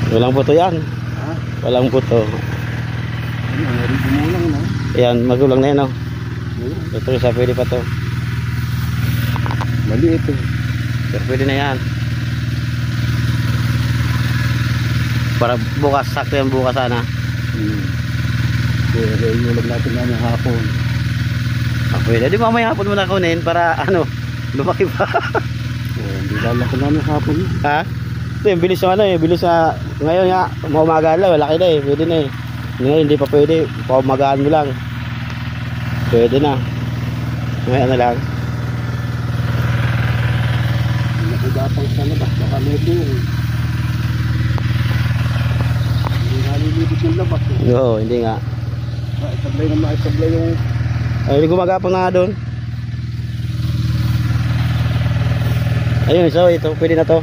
Walang puto yan. Ha? Walang puto. Ano, gumulang na. Ayan, magulang na yan, oh. Oo. Ito isa, pwede pa to. Maliit eh. Pero pwede na yan. Para bukas, sakto yan bukas sana. Pero iulam natin na ng hapon. Ah, pwede. Di mamaya hapon mo na kunin para ano, lumaki pa. Hindi lalaki na ng hapon. Ha? Ito yung bilis ng ano eh, bilis na ngayon nga, maumagaan lang, malaki na eh, pwede na eh. Ngayon hindi pa pwede, paumagaan mo lang. Pwede na. Ngayon na lang. Nakagapang sa labas, baka medyo hindi nalilibig yung labas. Oo, hindi nga. Isablay na maisablay yung Ay, gumagapang na nga doon. Ayun, so ito, pwede na to.